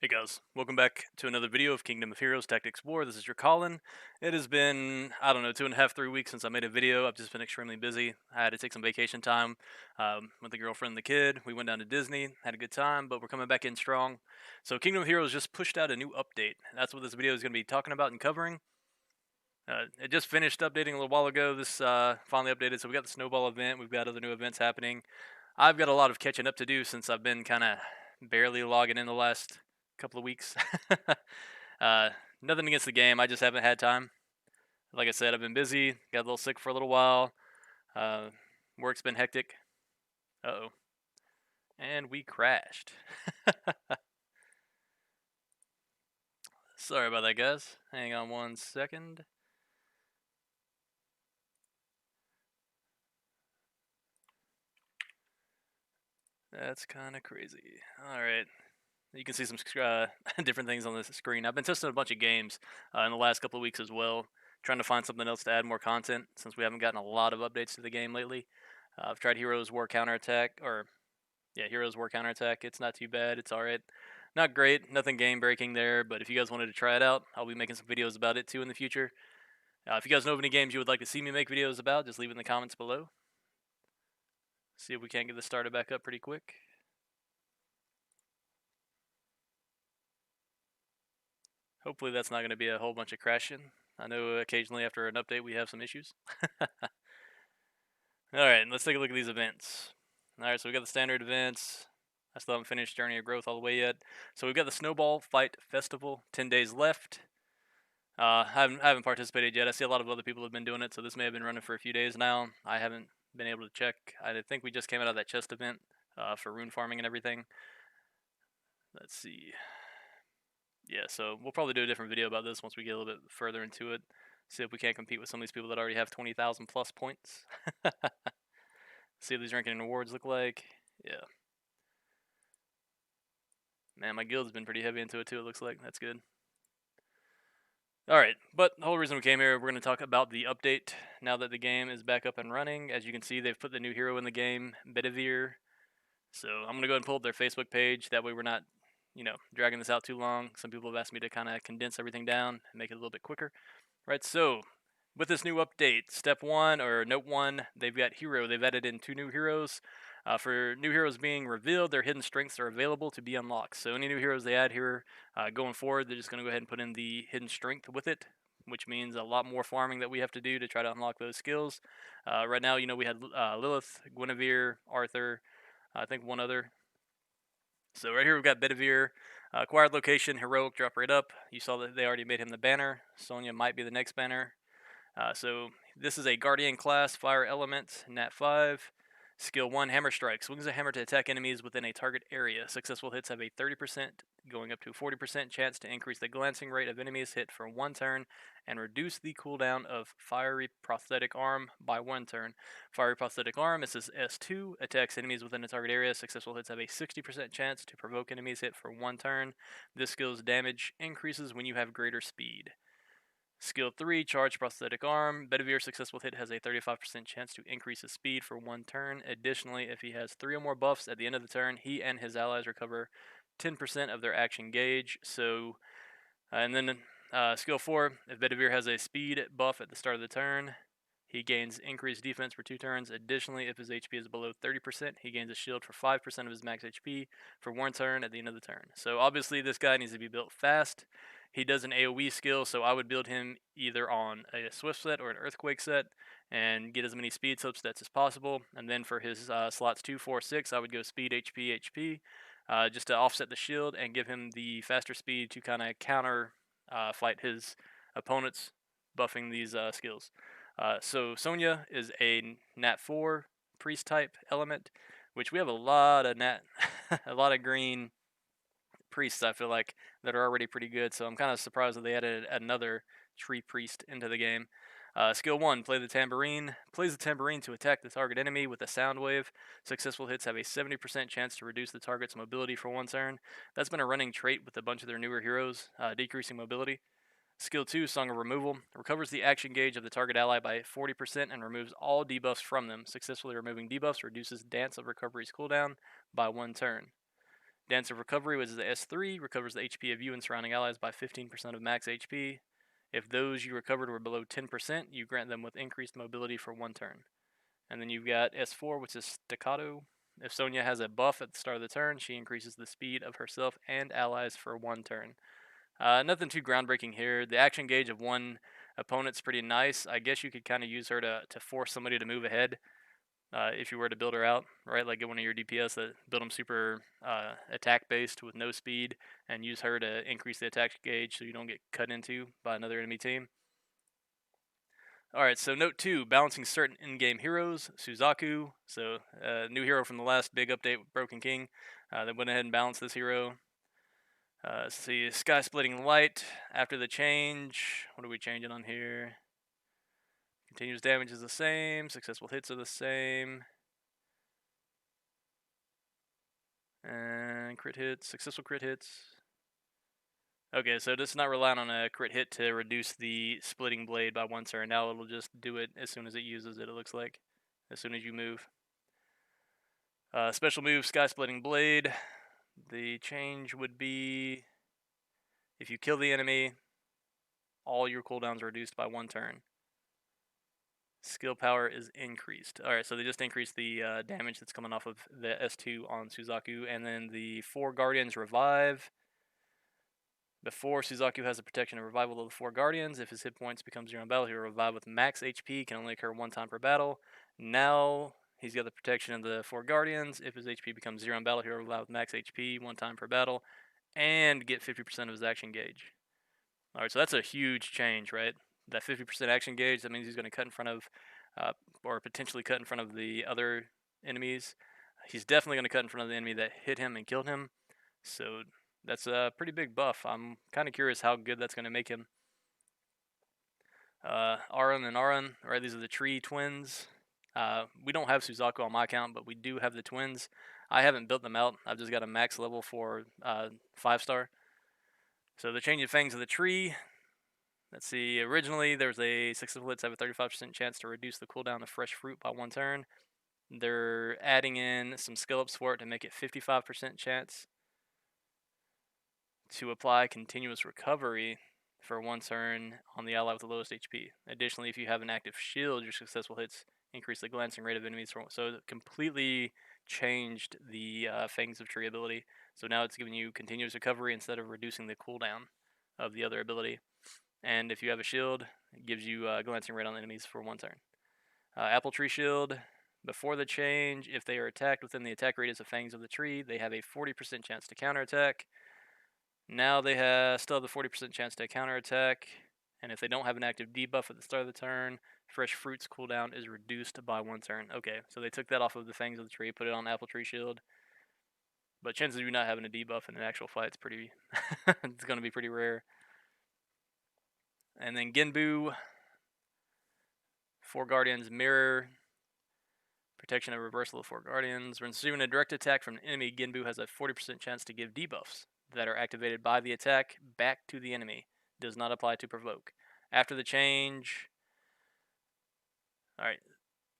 Hey guys, welcome back to another video of Kingdom of Heroes Tactics War. This is Drakkalan. It has been, I don't know, 2.5, 3 weeks since I made a video. I've just been extremely busy. I had to take some vacation time with the girlfriend and the kid. We went down to Disney, had a good time, but we're coming back in strong. So Kingdom of Heroes just pushed out a new update. That's what this video is going to be talking about and covering. It just finished updating a little while ago. This finally updated, so we got the Snowball event. We've got other new events happening. I've got a lot of catching up to do since I've been kind of barely logging in the last couple of weeks. uh, Nothing against the game. I just haven't had time. Like I said, I've been busy. Got a little sick for a little while. Uh, Work's been hectic. Uh oh. And we crashed. Sorry about that, guys. Hang on one second. That's kind of crazy. All right. You can see some different things on this screen. I've been testing a bunch of games in the last couple of weeks as well, trying to find something else to add more content since we haven't gotten a lot of updates to the game lately. I've tried Heroes War Counterattack, or yeah, Heroes War Counterattack. It's not too bad. It's alright. Not great, nothing game breaking there, but if you guys wanted to try it out, I'll be making some videos about it too in the future. If you guys know of any games you would like to see me make videos about, just leave it in the comments below. See if we can't get this started back up pretty quick. Hopefully that's not going to be a whole bunch of crashing. I know occasionally after an update we have some issues. Alright, let's take a look at these events. Alright, so we got the standard events. I still haven't finished Journey of Growth all the way yet. So we've got the Snowball Fight Festival, 10 days left. I haven't participated yet. I see a lot of other people have been doing it, so this may have been running for a few days now. I haven't been able to check. I think we just came out of that chest event for rune farming and everything. Let's see. Yeah, so we'll probably do a different video about this once we get a little bit further into it. See if we can't compete with some of these people that already have 20,000 plus points. See what these ranking and awards look like. Yeah. Man, my guild's been pretty heavy into it too, it looks like. That's good. Alright, but the whole reason we came here, we're going to talk about the update now that the game is back up and running. As you can see, they've put the new hero in the game, Bedivere. So I'm going to go ahead and pull up their Facebook page. That way we're not, dragging this out too long. Some people have asked me to kind of condense everything down and make it a little bit quicker. Right, so with this new update, step 1 or note 1, they've got hero. They've added in 2 new heroes. For new heroes being revealed, their hidden strengths are available to be unlocked. So any new heroes they add here going forward, they're just going to go ahead and put in the hidden strength with it, which means a lot more farming that we have to do to try to unlock those skills. Right now, we had Lilith, Guinevere, Arthur, I think one other. So right here we've got Bedivere. Acquired location, heroic, drop right up. You saw that they already made him the banner. Sonya might be the next banner. So this is a Guardian class, Fire Element, Nat 5. Skill 1, Hammer Strike. Swings a hammer to attack enemies within a target area. Successful hits have a 30%, going up to a 40% chance to increase the glancing rate of enemies hit for 1 turn and reduce the cooldown of Fiery Prosthetic Arm by 1 turn. Fiery Prosthetic Arm, this is S2, attacks enemies within a target area. Successful hits have a 60% chance to provoke enemies hit for 1 turn. This skill's damage increases when you have greater speed. Skill 3, Charge Prosthetic Arm. Bedivere successful hit has a 35% chance to increase his speed for 1 turn. Additionally, if he has 3 or more buffs at the end of the turn, he and his allies recover 10% of their action gauge. So, and then Skill 4, if Bedivere has a speed buff at the start of the turn, he gains increased defense for 2 turns. Additionally, if his HP is below 30%, he gains a shield for 5% of his max HP for 1 turn at the end of the turn. So obviously this guy needs to be built fast. He does an AoE skill, so I would build him either on a Swift set or an Earthquake set and get as many speed subsets as possible. And then for his slots 2, 4, 6, I would go speed, HP, HP, just to offset the shield and give him the faster speed to kind of counter fight his opponents buffing these skills. So Sonya is a Nat 4 priest type element, which we have a lot of a lot of green priests, I feel like, that are already pretty good. So I'm kind of surprised that they added another tree priest into the game. Skill 1, play the tambourine. Plays the tambourine to attack the target enemy with a sound wave. Successful hits have a 70% chance to reduce the target's mobility for 1 turn. That's been a running trait with a bunch of their newer heroes, decreasing mobility. Skill 2, Song of Removal. Recovers the action gauge of the target ally by 40% and removes all debuffs from them. Successfully removing debuffs reduces Dance of Recovery's cooldown by 1 turn. Dance of Recovery, which is the S3, recovers the HP of you and surrounding allies by 15% of max HP. If those you recovered were below 10%, you grant them with increased mobility for 1 turn. And then you've got S4, which is Staccato. If Sonya has a buff at the start of the turn, she increases the speed of herself and allies for 1 turn. Nothing too groundbreaking here. The action gauge of one opponent's pretty nice. I guess you could kind of use her to force somebody to move ahead if you were to build her out, right? Like get one of your DPS that build them super attack based with no speed and use her to increase the attack gauge so you don't get cut into by another enemy team. Alright, so note 2, balancing certain in-game heroes, Suzaku. So, new hero from the last big update with Broken King. They went ahead and balanced this hero. Let's see, Sky Splitting Light. After the change, what are we changing on here? Continuous damage is the same, successful hits are the same. And crit hits, successful crit hits. Okay, so this is not relying on a crit hit to reduce the splitting blade by 1 turn. Now it'll just do it as soon as it uses it looks like. As soon as you move. Special move, Sky Splitting Blade. The change would be if you kill the enemy, all your cooldowns are reduced by 1 turn. Skill power is increased. Alright, so they just increased the damage that's coming off of the S2 on Suzaku. And then the 4 Guardians revive. Before, Suzaku has the protection of revival of the 4 Guardians. If his hit points become 0 in battle, he will revive with max HP, can only occur 1 time per battle. Now, he's got the protection of the 4 Guardians. If his HP becomes 0 in battle, he will revive with max HP, 1 time per battle, and get 50% of his action gauge. Alright, so that's a huge change, right? That 50% action gauge, that means he's going to cut in front of, or potentially cut in front of the other enemies. He's definitely going to cut in front of the enemy that hit him and killed him. So that's a pretty big buff. I'm kind of curious how good that's going to make him. Aran and Aran, right? These are the tree twins. We don't have Suzaku on my account, but we do have the twins. I haven't built them out. I've just got a max level for 5-star. So the changing fangs of the tree. Let's see. Originally, there was a successful hits have a 35% chance to reduce the cooldown of fresh fruit by 1 turn. They're adding in some skill ups for it to make it 55% chance to apply continuous recovery for 1 turn on the ally with the lowest HP. Additionally, if you have an active shield, your successful hits increase the glancing rate of enemies. So it completely changed the Fangs of Tree ability. So now it's giving you continuous recovery instead of reducing the cooldown of the other ability. And if you have a shield, it gives you glancing rate on enemies for 1 turn. Apple Tree Shield. Before the change, if they are attacked within the attack radius of Fangs of the Tree, they have a 40% chance to counterattack. Now they still have the 40% chance to counterattack, and if they don't have an active debuff at the start of the turn, Fresh Fruit's cooldown is reduced by 1 turn. Okay, so they took that off of the Fangs of the Tree, put it on Apple Tree Shield. But chances of you not having a debuff in an actual fight's pretty... it's going to be pretty rare. And then Genbu, 4 Guardians Mirror, protection of reversal of 4 Guardians. When receiving a direct attack from an enemy, Genbu has a 40% chance to give debuffs that are activated by the attack back to the enemy. Does not apply to provoke. After the change, alright,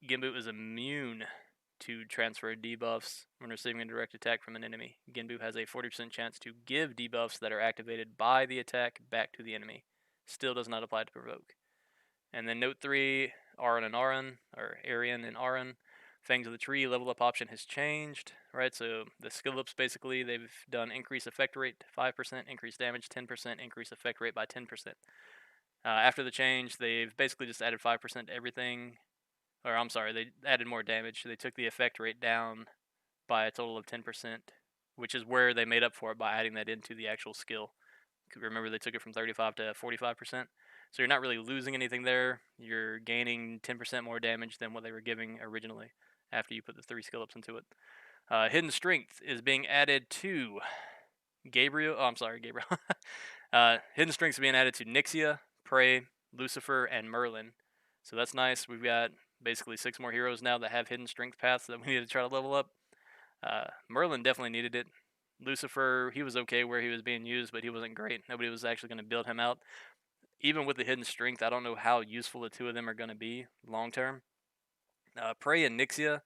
Genbu is immune to transfer debuffs when receiving a direct attack from an enemy. Genbu has a 40% chance to give debuffs that are activated by the attack back to the enemy. Still does not apply to provoke. And then note 3, Aran and Aran, or Arian and Aran. Fangs of the Tree level up option has changed, right? So the skill ups basically, they've done increase effect rate 5%, increase damage 10%, increase effect rate by 10%. After the change, they've basically just added 5% to everything. Or I'm sorry, they added more damage. They took the effect rate down by a total of 10%, which is where they made up for it by adding that into the actual skill. Remember, they took it from 35 to 45%. So you're not really losing anything there. You're gaining 10% more damage than what they were giving originally after you put the 3 skill ups into it. Hidden Strength is being added to Gabriel. Oh, I'm sorry, Gabriel. Hidden Strength is being added to Nixia, Prey, Lucifer, and Merlin. So that's nice. We've got basically 6 more heroes now that have Hidden Strength paths that we need to try to level up. Merlin definitely needed it. Lucifer, he was okay where he was being used, but he wasn't great. Nobody was actually going to build him out. Even with the Hidden Strength, I don't know how useful the 2 of them are going to be long term. Prey and Nixia,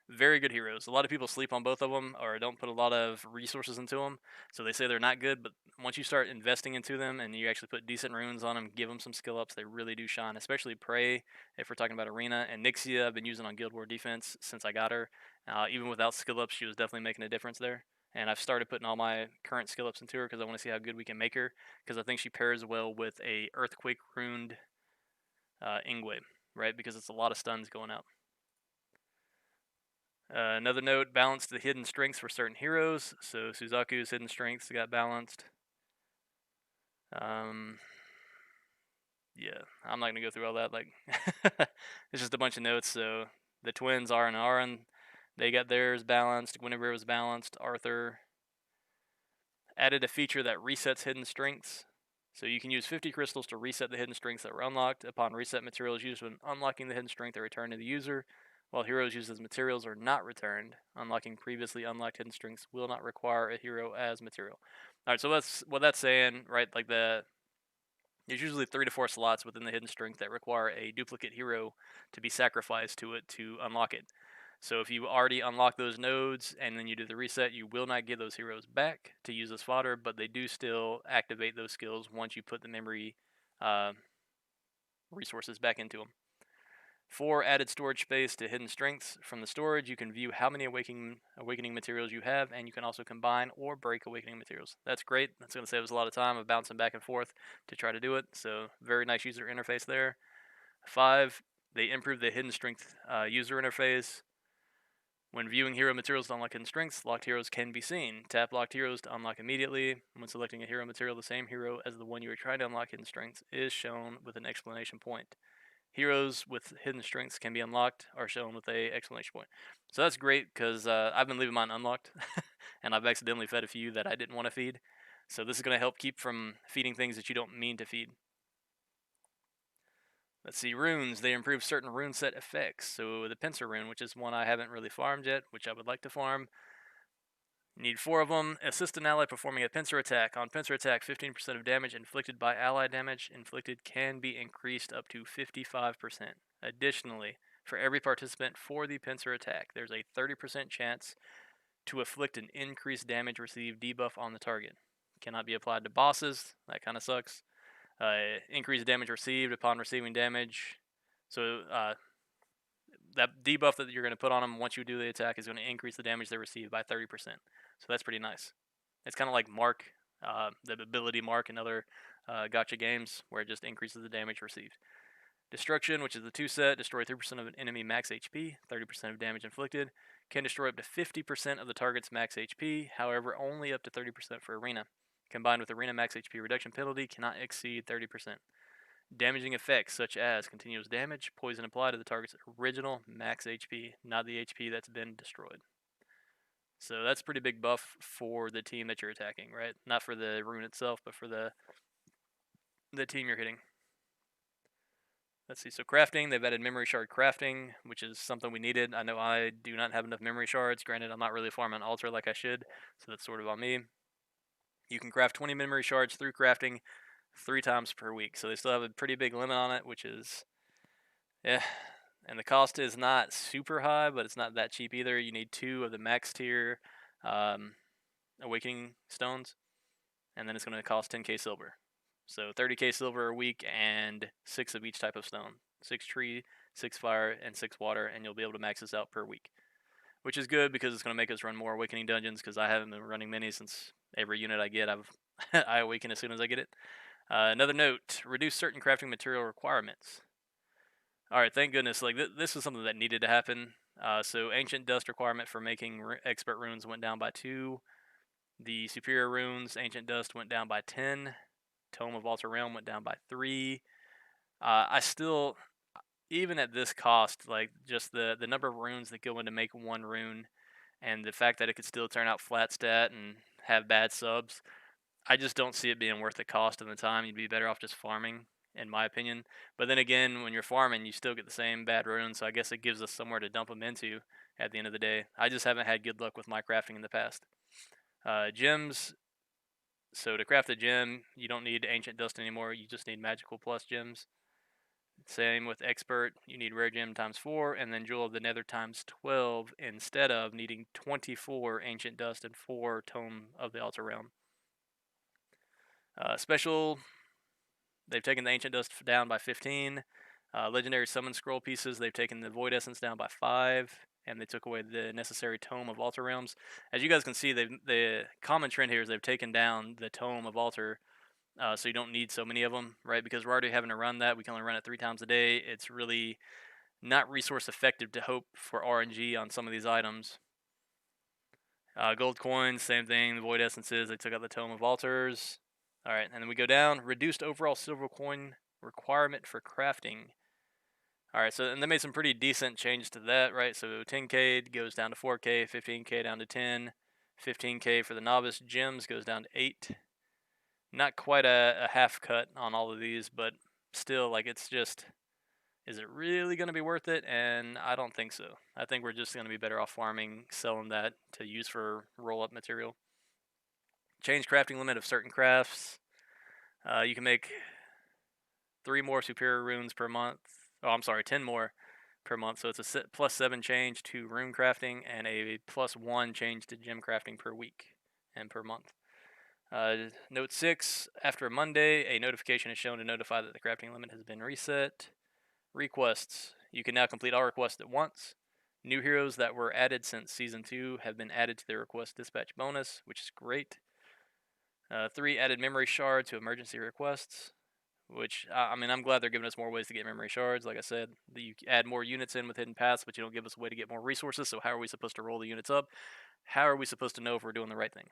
Very good heroes. A lot of people sleep on both of them or don't put a lot of resources into them, so they say they're not good. But once you start investing into them and you actually put decent runes on them, give them some skill ups, they really do shine. Especially Prey, if we're talking about Arena, and Nixia, I've been using on Guild War Defense since I got her. Even without skill ups, she was definitely making a difference there. And I've started putting all my current skill ups into her because I want to see how good we can make her. Because I think she pairs well with a Earthquake runed Ingwe, right? Because it's a lot of stuns going out. Another note, balance the hidden strengths for certain heroes. So Suzaku's hidden strengths got balanced. Um, yeah, I'm not gonna go through all that. Like, it's just a bunch of notes. So the twins, R and Aaron, they got theirs balanced. Guinevere was balanced. Arthur added a feature that resets hidden strengths. So you can use 50 crystals to reset the hidden strengths that were unlocked. Upon reset, materials used when unlocking the hidden strength are returned to the user, while heroes used as materials are not returned. Unlocking previously unlocked hidden strengths will not require a hero as material. All right, so that's what that's saying, right? Like there's usually 3 to 4 slots within the hidden strength that require a duplicate hero to be sacrificed to it to unlock it. So if you already unlock those nodes and then you do the reset, you will not get those heroes back to use as fodder, but they do still activate those skills once you put the memory uh, resources back into them. 4 added storage space to hidden strengths. From the storage, you can view how many awakening materials you have, and you can also combine or break awakening materials. That's great. That's going to save us a lot of time of bouncing back and forth to try to do it. So very nice user interface there. 5, they improved the hidden strength user interface. When viewing hero materials to unlock hidden strengths, locked heroes can be seen. Tap locked heroes to unlock immediately. When selecting a hero material, the same hero as the one you are trying to unlock hidden strengths is shown with an exclamation point. Heroes with hidden strengths can be unlocked are shown with a exclamation point. So that's great because I've been leaving mine unlocked, and I've accidentally fed a few that I didn't want to feed. So this is going to help keep from feeding things that you don't mean to feed. Let's see, runes. They improve certain rune set effects. So the pincer rune, which is one I haven't really farmed yet, which I would like to farm. Need 4 of them. Assist an ally performing a pincer attack. On pincer attack, 15% of damage inflicted by ally damage inflicted can be increased up to 55%. Additionally, for every participant for the pincer attack, there's a 30% chance to afflict an increased damage received debuff on the target. Cannot be applied to bosses. That kind of sucks. Increased damage received upon receiving damage. So that debuff that you're going to put on them once you do the attack is going to increase the damage they receive by 30%. So that's pretty nice. It's kind of like Mark, the ability Mark in other gotcha games, where it just increases the damage received. Destruction, which is the 2 set, destroy 3% of an enemy max HP, 30% of damage inflicted. Can destroy up to 50% of the target's max HP, however, only up to 30% for Arena. Combined with Arena max HP reduction penalty, cannot exceed 30%. Damaging effects such as continuous damage, poison applied to the target's original max HP, not the HP that's been destroyed. So that's a pretty big buff for the team that you're attacking, right? Not for the rune itself, but for the team you're hitting. Let's see, so crafting, they've added memory shard crafting, which is something we needed. I know I do not have enough memory shards. Granted, I'm not really farming altar like I should, so that's sort of on me. You can craft 20 memory shards through crafting 3 times per week. So they still have a pretty big limit on it, which is, yeah. And the cost is not super high, but it's not that cheap either. You need 2 of the max tier awakening stones, and then it's going to cost 10k silver. So 30k silver a week and 6 of each type of stone. 6 tree, 6 fire, and 6 water, and you'll be able to max this out per week. Which is good because it's going to make us run more awakening dungeons because I haven't been running many since every unit I get, I awaken as soon as I get it. Another note, reduce certain crafting material requirements. Alright, thank goodness. Like this was something that needed to happen. So ancient dust requirement for making expert runes went down by 2. The superior runes, ancient dust, went down by 10. Tome of Altar Realm went down by 3. I still, even at this cost, like just the number of runes that go in to make one rune, and the fact that it could still turn out flat stat and have bad subs, I just don't see it being worth the cost and the time. You'd be better off just farming, in my opinion. But then again, when you're farming, you still get the same bad runes, so I guess it gives us somewhere to dump them into at the end of the day. I just haven't had good luck with my crafting in the past. Gems. So to craft a gem, you don't need ancient dust anymore. You just need magical plus gems. Same with Expert, you need Rare Gem times 4, and then Jewel of the Nether times 12 instead of needing 24 Ancient Dust and 4 Tome of the Altar Realm. Special, they've taken the Ancient Dust down by 15. Legendary Summon Scroll pieces, they've taken the Void Essence down by 5, and they took away the necessary Tome of Altar Realms. As you guys can see, the common trend here is they've taken down the Tome of Altar, so you don't need so many of them, right? Because we're already having to run that. We can only run it 3 times a day. It's really not resource effective to hope for RNG on some of these items. Gold coins, same thing. The Void Essences, they took out the Tome of Altars. All right, and then we go down. Reduced overall silver coin requirement for crafting. All right, so and they made some pretty decent changes to that, right? So 10k goes down to 4k, 15k down to 10, 15k for the novice. Gems goes down to 8. Not quite a half cut on all of these, but still, like, it's just, is it really going to be worth it? And I don't think so. I think we're just going to be better off farming, selling that to use for roll-up material. Change crafting limit of certain crafts. You can make 3 more superior runes per month. Oh, I'm sorry, 10 more per month. So it's a +7 change to rune crafting and a +1 change to gem crafting per week and per month. Note 6, after Monday, a notification is shown to notify that the crafting limit has been reset. Requests. You can now complete all requests at once. New heroes that were added since Season 2 have been added to the request dispatch bonus, which is great. 3 added memory shard to emergency requests, which, I mean, I'm glad they're giving us more ways to get memory shards. Like I said, you add more units in with hidden paths, but you don't give us a way to get more resources, so how are we supposed to roll the units up? How are we supposed to know if we're doing the right thing?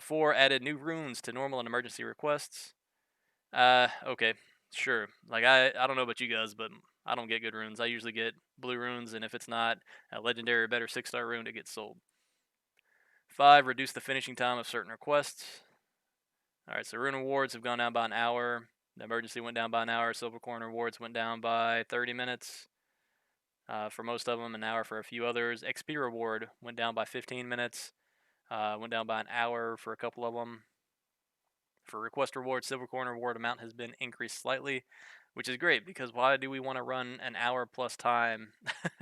4 added new runes to normal and emergency requests. Okay, sure. Like, I don't know about you guys, but I don't get good runes. I usually get blue runes, and if it's not a legendary or better 6-star rune, it gets sold. 5, reduce the finishing time of certain requests. Alright, so rune awards have gone down by an hour. The emergency went down by an hour. Silver coin rewards went down by 30 minutes for most of them, an hour for a few others. XP reward went down by 15 minutes. Went down by an hour for a couple of them. For request reward, silver coin reward amount has been increased slightly, which is great because why do we want to run an hour plus time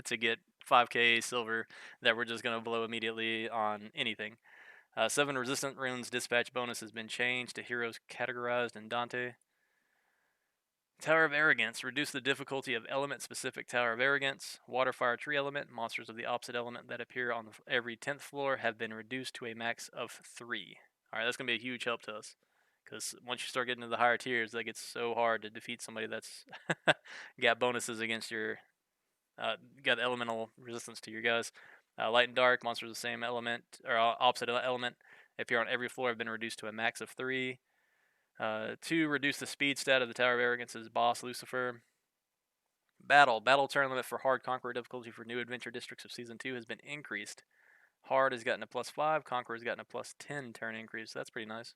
to get 5k silver that we're just going to blow immediately on anything? 7 resistant runes dispatch bonus has been changed to heroes categorized in Dante. Tower of Arrogance. Reduce the difficulty of element-specific Tower of Arrogance. Water, Fire, Tree element. Monsters of the opposite element that appear on every 10th floor have been reduced to a max of 3. Alright, that's going to be a huge help to us. Because once you start getting to the higher tiers, that gets so hard to defeat somebody that's got bonuses against your, got elemental resistance to your guys. Light and Dark, monsters of the same element, or opposite element, appear on every floor have been reduced to a max of 3. 2, reduce the speed stat of the Tower of Arrogance's boss, Lucifer. Battle turn limit for hard Conqueror difficulty for new adventure districts of Season 2 has been increased. Hard has gotten a +5, Conqueror has gotten a +10 turn increase. That's pretty nice.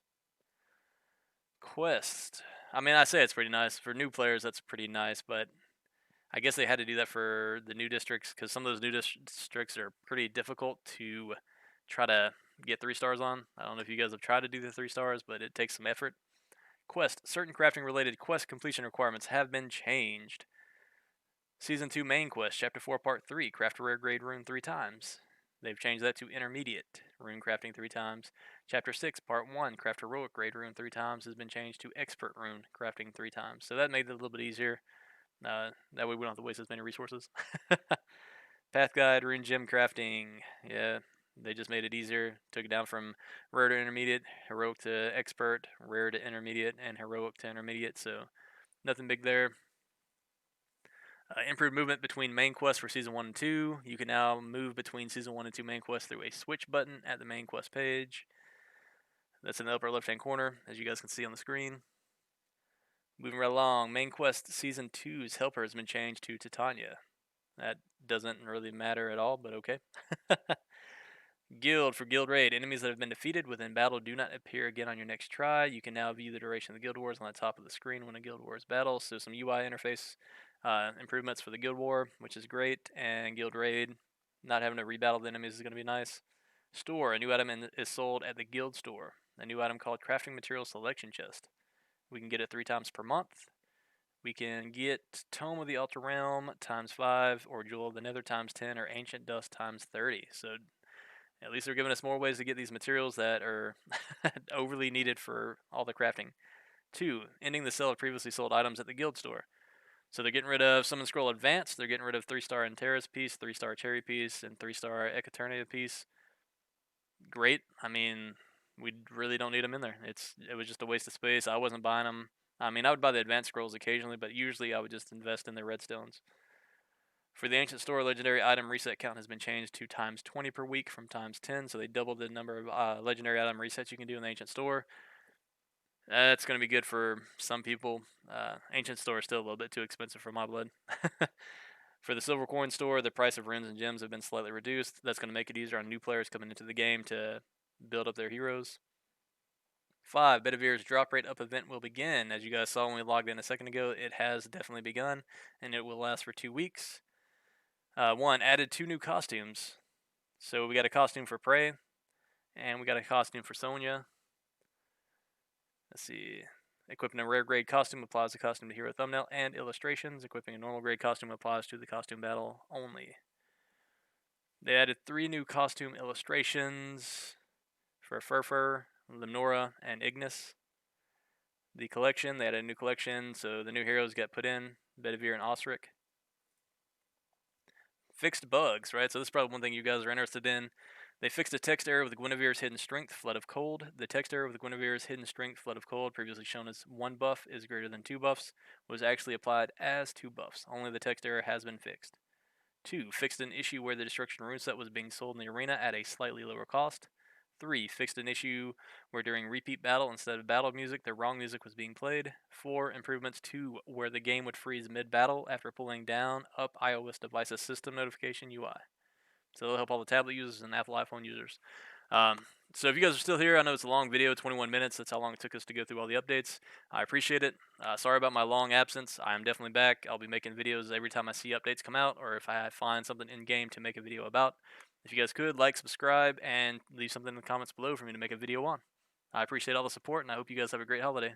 Quest. I mean, I say it's pretty nice. For new players, that's pretty nice, but I guess they had to do that for the new districts because some of those new districts are pretty difficult to try to get 3 stars on. I don't know if you guys have tried to do the 3 stars, but it takes some effort. Quest. Certain crafting related quest completion requirements have been changed. Season 2 main quest, Chapter 4, Part 3, craft a rare grade rune 3 times. They've changed that to intermediate, rune crafting 3 times. Chapter 6, Part 1, craft heroic grade rune 3 times has been changed to expert rune crafting 3 times. So that made it a little bit easier. That way we don't have to waste as many resources. Path guide, rune gem crafting. Yeah, they just made it easier. Took it down from rare to intermediate, heroic to expert, rare to intermediate, and heroic to intermediate. So nothing big there. Improved movement between main quests for Season 1 and 2. You can now move between Season 1 and 2 main quests through a switch button at the main quest page. That's in the upper left-hand corner, as you guys can see on the screen. Moving right along, main quest Season 2's helper has been changed to Titania. That doesn't really matter at all, but okay. Guild for Guild Raid. Enemies that have been defeated within battle do not appear again on your next try. You can now view the duration of the Guild Wars on the top of the screen when a Guild Wars battle. So some UI interface improvements for the Guild War, which is great. And Guild Raid, not having to rebattle the enemies is going to be nice. Store. A new item is sold at the Guild Store. A new item called Crafting Material Selection Chest. We can get it 3 times per month. we can get Tome of the Altar Realm times 5, or Jewel of the Nether times 10, or Ancient Dust times 30. So at least they're giving us more ways to get these materials that are overly needed for all the crafting. 2, ending the sale of previously sold items at the guild store. So they're getting rid of Summon Scroll Advanced, they're getting rid of 3-star Antares piece, 3-star Cherry piece, and 3-star Equeternia piece. Great. I mean, we really don't need them in there. It was just a waste of space. I wasn't buying them. I mean, I would buy the advanced scrolls occasionally, but usually I would just invest in the redstones. For the Ancient Store, legendary item reset count has been changed to times 20 per week from times 10, so they doubled the number of legendary item resets you can do in the Ancient Store. That's going to be good for some people. Ancient Store is still a little bit too expensive for my blood. For the Silver Coin Store, the price of runes and gems have been slightly reduced. That's going to make it easier on new players coming into the game to build up their heroes. 5, Betavir's drop rate up event will begin. As you guys saw when we logged in a second ago, it has definitely begun, and it will last for 2 weeks. 1, added 2 new costumes. So we got a costume for Prey, and we got a costume for Sonya. Let's see. Equipping a rare grade costume applies to costume to hero thumbnail and illustrations. Equipping a normal grade costume applies to the costume battle only. They added 3 new costume illustrations for Furfur, Limnora, and Ignis. The collection, they added a new collection, so the new heroes got put in, Bedivere and Osric. Fixed bugs, right? So this is probably one thing you guys are interested in. They fixed a text error with Guinevere's Hidden Strength, Flood of Cold. The text error with Guinevere's Hidden Strength, Flood of Cold, previously shown as 1 buff is greater than 2 buffs, was actually applied as 2 buffs. Only the text error has been fixed. 2, fixed an issue where the Destruction rune set was being sold in the arena at a slightly lower cost. 3, fixed an issue where during repeat battle, instead of battle music, the wrong music was being played. 4, improvements to where the game would freeze mid-battle after pulling down up iOS device's system notification UI. So it'll help all the tablet users and Apple iPhone users. So if you guys are still here, I know it's a long video, 21 minutes. That's how long it took us to go through all the updates. I appreciate it. Sorry about my long absence. I'm definitely back. I'll be making videos every time I see updates come out, or if I find something in-game to make a video about. If you guys could, like, subscribe, and leave something in the comments below for me to make a video on. I appreciate all the support, and I hope you guys have a great holiday.